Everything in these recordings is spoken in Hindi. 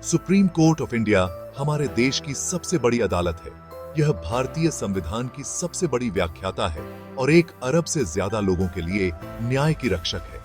सुप्रीम कोर्ट ऑफ इंडिया हमारे देश की सबसे बड़ी अदालत है। यह भारतीय संविधान की सबसे बड़ी व्याख्याता है और 1 अरब से ज्यादा लोगों के लिए न्याय की रक्षक है।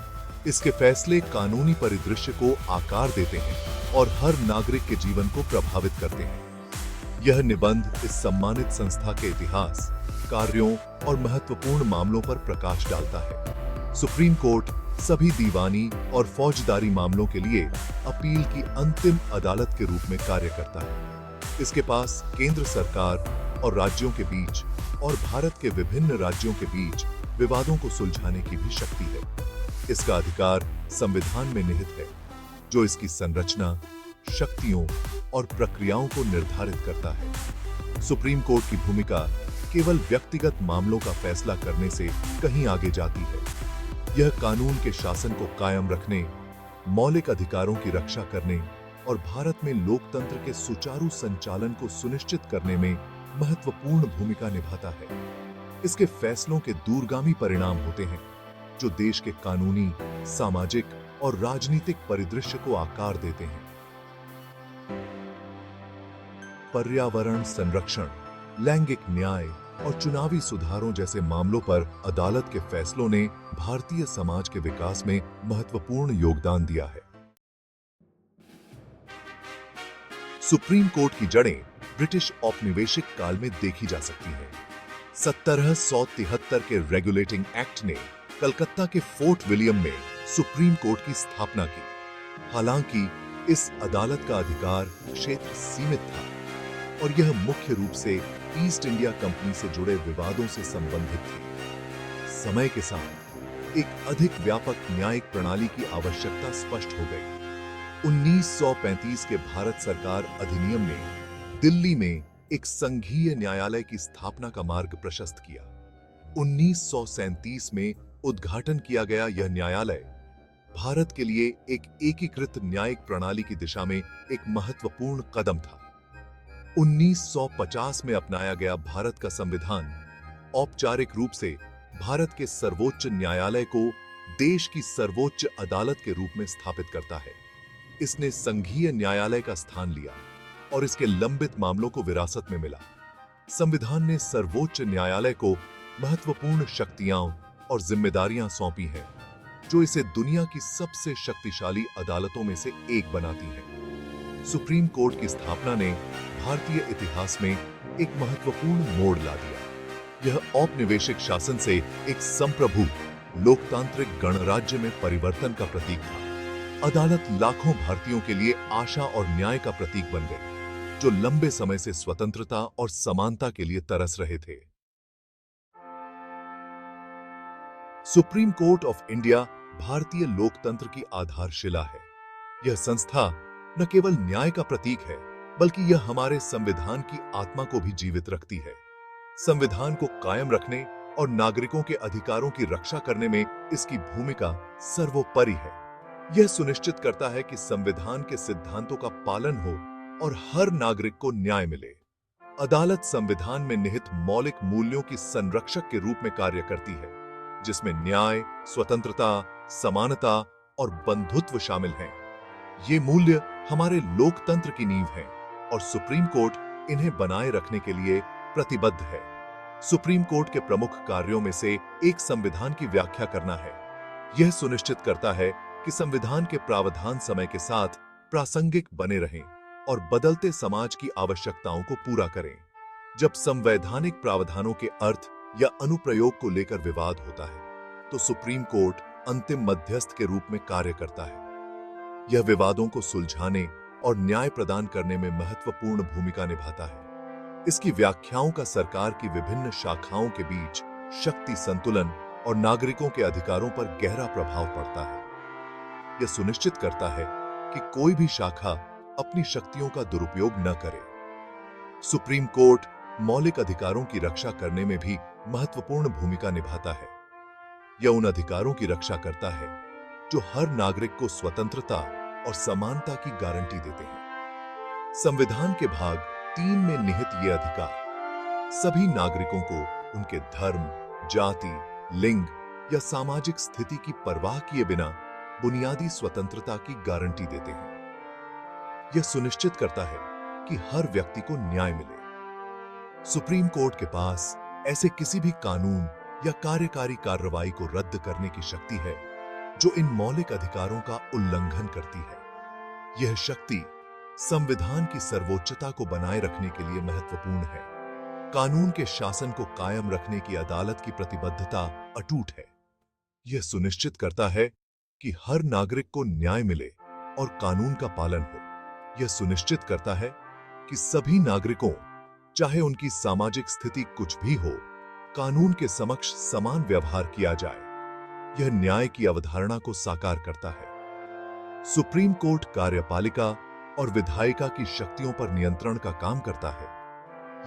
इसके फैसले कानूनी परिदृश्य को आकार देते हैं और हर नागरिक के जीवन को प्रभावित करते हैं। यह निबंध इस सम्मानित संस्था के इतिहास, कार्यों और महत्वपूर्ण मामलों पर प्रकाश डालता है। सुप्रीम कोर्ट सभी दीवानी और फौजदारी मामलों के लिए अपील की अंतिम अदालत के रूप में कार्य करता है। इसके पास केंद्र सरकार और राज्यों के बीच और भारत के विभिन्न राज्यों के बीच विवादों को सुलझाने की भी शक्ति है। इसका अधिकार संविधान में निहित है, जो इसकी संरचना, शक्तियों और प्रक्रियाओं को निर्धारित करता है। सुप्रीम कोर्ट की भूमिका केवल व्यक्तिगत मामलों का फैसला करने से कहीं आगे जाती है। यह कानून के शासन को कायम रखने, मौलिक अधिकारों की रक्षा करने और भारत में लोकतंत्र के सुचारू संचालन को सुनिश्चित करने में महत्वपूर्ण भूमिका निभाता है। इसके फैसलों के दूरगामी परिणाम होते हैं, जो देश के कानूनी, सामाजिक और राजनीतिक परिदृश्य को आकार देते हैं। पर्यावरण संरक्षण, लैंगिक न्याय और चुनावी सुधारों जैसे मामलों पर अदालत के फैसलों ने भारतीय समाज के विकास में महत्वपूर्ण योगदान दिया है। सुप्रीम कोर्ट की जड़ें ब्रिटिश औपनिवेशिक काल में देखी जा सकती हैं। 1773 के रेगुलेटिंग एक्ट ने कलकत्ता के फोर्ट विलियम में सुप्रीम कोर्ट की स्थापना की। हालांकि इस अदालत का अधिकार क्षेत्र सीमित था और यह मुख्य रूप से ईस्ट इंडिया कंपनी से जुड़े विवादों से संबंधित थी। समय के साथ एक अधिक व्यापक न्यायिक प्रणाली की आवश्यकता स्पष्ट हो गई। 1935 के भारत सरकार अधिनियम ने दिल्ली में एक संघीय न्यायालय की स्थापना का मार्ग प्रशस्त किया। 1937 में उद्घाटन किया गया यह न्यायालय भारत के लिए एक एकीकृत न्यायिक प्रणाली की दिशा में एक महत्वपूर्ण कदम था। 1950 में अपनाया गया भारत का संविधान औपचारिक रूप से भारत के सर्वोच्च न्यायालय को देश की सर्वोच्च अदालत के रूप में स्थापित करता है। इसने संघीय न्यायालय का स्थान लिया और इसके लंबित मामलों को विरासत में मिला। संविधान ने सर्वोच्च न्यायालय को महत्वपूर्ण शक्तियां और जिम्मेदारियां सौंपी हैं, जो इसे दुनिया की सबसे शक्तिशाली अदालतों में से एक बनाती है। सुप्रीम कोर्ट की स्थापना ने भारतीय इतिहास में एक महत्वपूर्ण मोड़ ला दिया। यह औपनिवेशिक शासन से एक संप्रभु लोकतांत्रिक गणराज्य में परिवर्तन का प्रतीक था। अदालत लाखों भारतीयों के लिए आशा और न्याय का प्रतीक बन गई, जो लंबे समय से स्वतंत्रता और समानता के लिए तरस रहे थे। सुप्रीम कोर्ट ऑफ इंडिया भारतीय लोकतंत्र की आधारशिला है। यह संस्था न केवल न्याय का प्रतीक है, बल्कि यह हमारे संविधान की आत्मा को भी जीवित रखती है। संविधान को कायम रखने और नागरिकों के अधिकारों की रक्षा करने में इसकी भूमिका सर्वोपरि है। यह सुनिश्चित करता है कि संविधान के सिद्धांतों का पालन हो और हर नागरिक को न्याय मिले। अदालत संविधान में निहित मौलिक मूल्यों की संरक्षक के रूप में कार्य करती है, जिसमें न्याय, स्वतंत्रता, समानता और बंधुत्व शामिल हैं। ये मूल्य हमारे लोकतंत्र की नींव हैं और सुप्रीम कोर्ट इन्हें बनाए रखने के लिए प्रतिबद्ध है। सुप्रीम कोर्ट के प्रमुख कार्यों में से एक संविधान की व्याख्या करना है। यह सुनिश्चित करता है कि संविधान के प्रावधान समय के साथ प्रासंगिक बने रहें और बदलते समाज की आवश्यकताओं को पूरा करें। जब संवैधानिक प्रावधानों के अर्थ या अनुप्रयोग को लेकर विवाद होता है, तो सुप्रीम कोर्ट अंतिम मध्यस्थ के रूप में कार्य करता है। यह विवादों को सुलझाने और न्याय प्रदान करने में महत्वपूर्ण भूमिका निभाता है। इसकी व्याख्याओं का सरकार की विभिन्न शाखाओं के बीच शक्ति संतुलन और नागरिकों के अधिकारों पर गहरा प्रभाव पड़ता है। यह सुनिश्चित करता है कि कोई भी शाखा अपनी शक्तियों का दुरुपयोग न करे। सुप्रीम कोर्ट मौलिक अधिकारों की रक्षा करने में भी महत्वपूर्ण भूमिका निभाता है। यह उन अधिकारों की रक्षा करता है जो हर नागरिक को स्वतंत्रता और समानता की गारंटी देते हैं। संविधान के भाग 3 में निहित ये अधिकार सभी नागरिकों को उनके धर्म, जाति, लिंग या सामाजिक स्थिति की परवाह किए बिना बुनियादी स्वतंत्रता की गारंटी देते हैं। यह सुनिश्चित करता है कि हर व्यक्ति को न्याय मिले। सुप्रीम कोर्ट के पास ऐसे किसी भी कानून या कार्यकारी कार्रवाई को रद्द करने की शक्ति है जो इन मौलिक अधिकारों का उल्लंघन करती है। यह शक्ति संविधान की सर्वोच्चता को बनाए रखने के लिए महत्वपूर्ण है। कानून के शासन को कायम रखने की अदालत की प्रतिबद्धता अटूट है। यह सुनिश्चित करता है कि हर नागरिक को न्याय मिले और कानून का पालन हो। यह सुनिश्चित करता है कि सभी नागरिकों, चाहे उनकी सामाजिक स्थिति कुछ भी हो, कानून के समक्ष समान व्यवहार किया जाए। यह न्याय की अवधारणा को साकार करता है। सुप्रीम कोर्ट कार्यपालिका और विधायिका की शक्तियों पर नियंत्रण का काम करता है।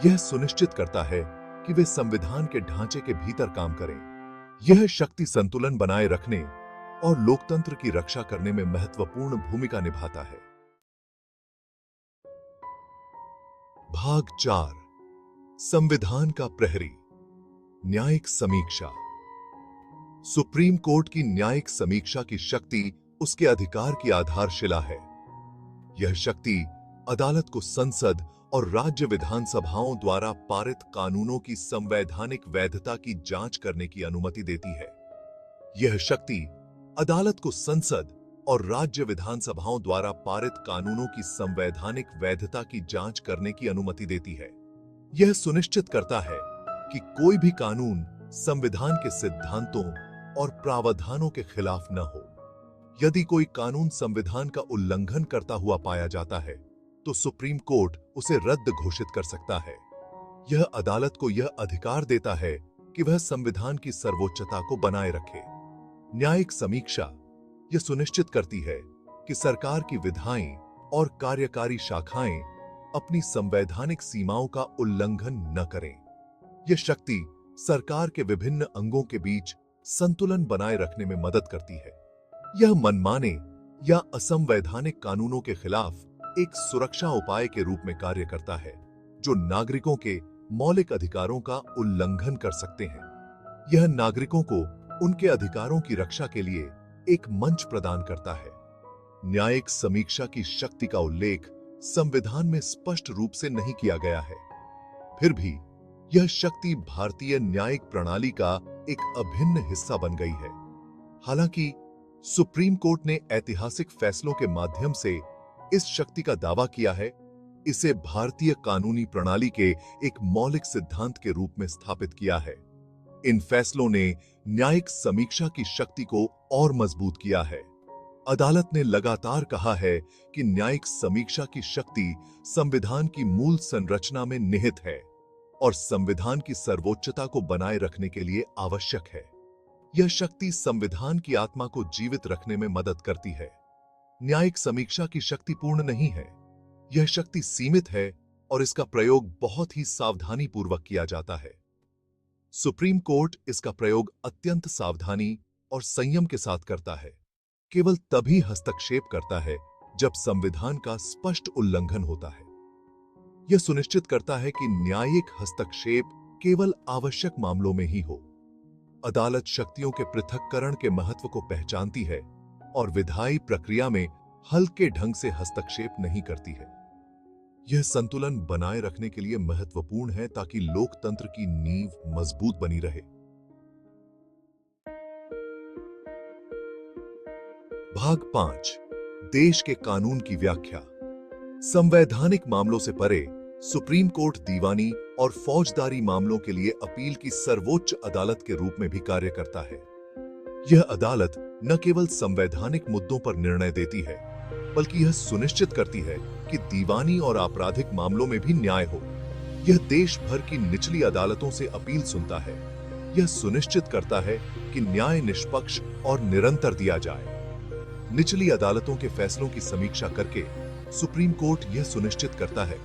यह सुनिश्चित करता है कि वे संविधान के ढांचे के भीतर काम करें। यह शक्ति संतुलन बनाए रखने और लोकतंत्र की रक्षा करने में महत्वपूर्ण भूमिका निभाता है। भाग 4, संविधान का प्रहरी, न्यायिक समीक्षा। सुप्रीम कोर्ट की न्यायिक समीक्षा की शक्ति उसके अधिकार की आधारशिला है। यह शक्ति अदालत को संसद और राज्य विधानसभाओं द्वारा पारित कानूनों की संवैधानिक वैधता की जांच करने की अनुमति देती है। यह शक्ति अदालत को संसद और राज्य विधानसभाओं द्वारा पारित कानूनों की संवैधानिक वैधता की जांच करने की अनुमति देती है। यह सुनिश्चित करता है कि कोई भी कानून संविधान के सिद्धांतों और प्रावधानों के खिलाफ न हो। यदि कोई कानून संविधान का उल्लंघन करता हुआ पाया जाता है तो सुप्रीम कोर्ट उसे रद्द घोषित कर सकता है। यह अदालत को यह अधिकार देता है कि वह संविधान की सर्वोच्चता को बनाए रखे। न्यायिक समीक्षा यह सुनिश्चित करती है कि सरकार की विधायी और कार्यकारी शाखाएं अपनी संवैधानिक सीमाओं का उल्लंघन न करें। यह शक्ति सरकार के विभिन्न अंगों के बीच संतुलन बनाए रखने में मदद करती है। यह मनमाने या असंवैधानिक कानूनों के खिलाफ एक सुरक्षा उपाय के रूप में कार्य करता है, जो नागरिकों के मौलिक अधिकारों का उल्लंघन कर सकते हैं। यह नागरिकों को उनके अधिकारों की रक्षा के लिए एक मंच प्रदान करता है। न्यायिक समीक्षा की शक्ति का उल्लेख संविधान में स्पष्ट रूप से नहीं किया गया है। फिर भी यह शक्ति भारतीय न्यायिक प्रणाली का एक अभिन्न हिस्सा बन गई है। हालांकि सुप्रीम कोर्ट ने ऐतिहासिक फैसलों के माध्यम से इस शक्ति का दावा किया है, इसे भारतीय कानूनी प्रणाली के एक मौलिक सिद्धांत के रूप में स्थापित किया है। इन फैसलों ने न्यायिक समीक्षा की शक्ति को और मजबूत किया है। अदालत ने लगातार कहा है कि न्यायिक समीक्षा की शक्ति संविधान की मूल संरचना में निहित है और संविधान की सर्वोच्चता को बनाए रखने के लिए आवश्यक है। यह शक्ति संविधान की आत्मा को जीवित रखने में मदद करती है। न्यायिक समीक्षा की शक्ति पूर्ण नहीं है। यह शक्ति सीमित है और इसका प्रयोग बहुत ही सावधानी पूर्वक किया जाता है। सुप्रीम कोर्ट इसका प्रयोग अत्यंत सावधानी और संयम के साथ करता है। केवल तभी हस्तक्षेप करता है जब संविधान का स्पष्ट उल्लंघन होता है। यह सुनिश्चित करता है कि न्यायिक हस्तक्षेप केवल आवश्यक मामलों में ही हो। अदालत शक्तियों के पृथक्करण के महत्व को पहचानती है और विधायी प्रक्रिया में हल्के ढंग से हस्तक्षेप नहीं करती है। यह संतुलन बनाए रखने के लिए महत्वपूर्ण है ताकि लोकतंत्र की नींव मजबूत बनी रहे। भाग 5, देश के कानून की व्याख्या। संवैधानिक मामलों से परे सुप्रीम कोर्ट दीवानी और फौजदारी मामलों के लिए अपील की सर्वोच्च अदालत के रूप में भी कार्य करता है। यह अदालत न केवल संवैधानिक मुद्दों पर निर्णय देती है, बल्कि यह सुनिश्चित करती है कि दीवानी और आपराधिक मामलों में भी न्याय हो। यह देश भर की निचली अदालतों से अपील सुनता है। यह सुनिश्चित करता है कि न्याय निष्पक्ष और निरंतर दिया जाए। निचली अदालतों के फैसलों की समीक्षा करके सुप्रीम कोर्ट यह सुनिश्चित करता है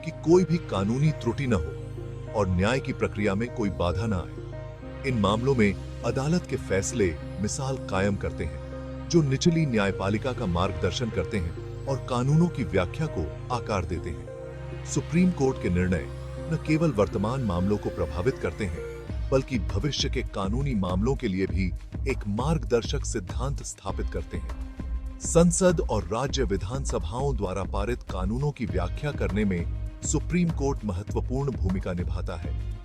कि कोई भी कानूनी त्रुटि न हो और न्याय की प्रक्रिया में कोई बाधा न आए। इन मामलों में अदालत के फैसले मिसाल कायम करते हैं, जो निचली न्यायपालिका का मार्गदर्शन करते हैं और कानूनों की व्याख्या को आकार देते हैं। सुप्रीम कोर्ट के निर्णय न केवल वर्तमान मामलों को प्रभावित करते हैं, बल्कि भविष्य के कानूनी मामलों के लिए भी एक मार्गदर्शक सिद्धांत स्थापित करते हैं। संसद और राज्य विधानसभाओं द्वारा पारित कानूनों की व्याख्या करने में सुप्रीम कोर्ट महत्वपूर्ण भूमिका निभाता है।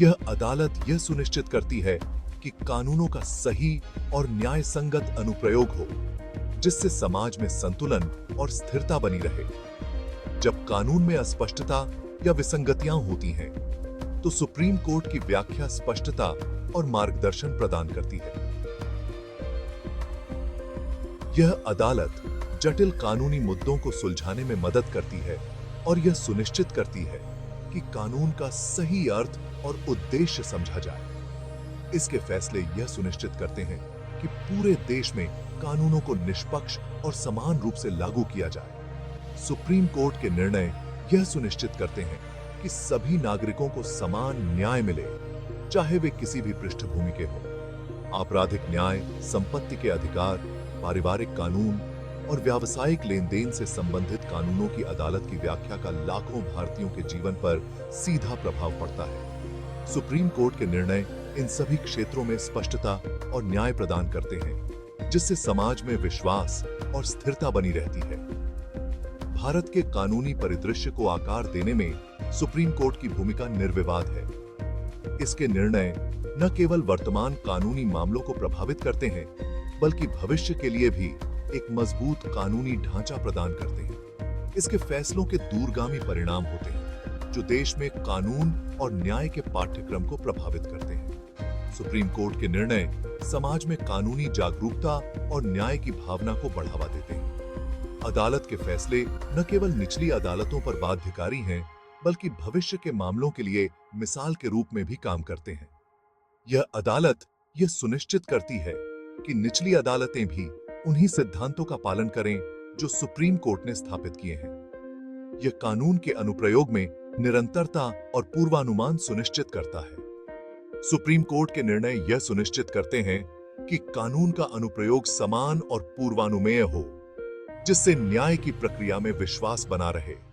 यह अदालत यह सुनिश्चित करती है कि कानूनों का सही और न्याय संगत अनुप्रयोग हो, जिससे समाज में संतुलन और स्थिरता बनी रहे। जब कानून में अस्पष्टता या विसंगतियां होती हैं, तो सुप्रीम कोर्ट की व्याख्या स्पष्टता और मार्गदर्शन प्रदान करती है। यह अदालत जटिल कानूनी मुद्दों को सुलझाने में मदद करती है और यह सुनिश्चित करती है कि कानून का सही अर्थ और उद्देश्य समझा जाए। इसके फैसले यह सुनिश्चित करते हैं कि पूरे देश में कानूनों को निष्पक्ष और समान रूप से लागू किया जाए। सुप्रीम कोर्ट के निर्णय यह सुनिश्चित करते हैं कि सभी नागरिकों को समान न्याय मिले, चाहे वे किसी भी पृष्ठभूमि के हों। आपराधिक न्याय, संपत्ति के अधिकार, पारिवारिक कानून और व्यावसायिक लेन-देन से संबंधित कानूनों की अदालत की व्याख्या का लाखों भारतीयों के जीवन पर सीधा प्रभाव पड़ता है। सुप्रीम कोर्ट के निर्णय इन सभी क्षेत्रों में स्पष्टता और न्याय प्रदान करते हैं, जिससे समाज में विश्वास और स्थिरता बनी रहती है। भारत के कानूनी परिदृश्य को आकार देने में सुप्रीम कोर्ट की भूमिका निर्विवाद है। इसके निर्णय न केवल वर्तमान कानूनी मामलों को प्रभावित करते हैं, बल्कि भविष्य के लिए भी एक मजबूत कानूनी ढांचा प्रदान करते हैं। इसके फैसलों के दूरगामी परिणाम होते हैं, जो देश में कानून और न्याय के पाठ्यक्रम को प्रभावित करते हैं। सुप्रीम कोर्ट के निर्णय समाज में कानूनी जागरूकता और न्याय की भावना को बढ़ावा देते हैं। अदालत के फैसले न केवल निचली अदालतों पर बाध्यकारी हैं, बल्कि भविष्य के मामलों के लिए मिसाल के रूप में भी काम करते हैं। यह अदालत यह सुनिश्चित करती है कि निचली अदालतें भी उन्हीं सिद्धांतों का पालन करें जो सुप्रीम कोर्ट ने स्थापित किए हैं। यह कानून के अनुप्रयोग में निरंतरता और पूर्वानुमान सुनिश्चित करता है। सुप्रीम कोर्ट के निर्णय यह सुनिश्चित करते हैं कि कानून का अनुप्रयोग समान और पूर्वानुमेय हो, जिससे न्याय की प्रक्रिया में विश्वास बना रहे।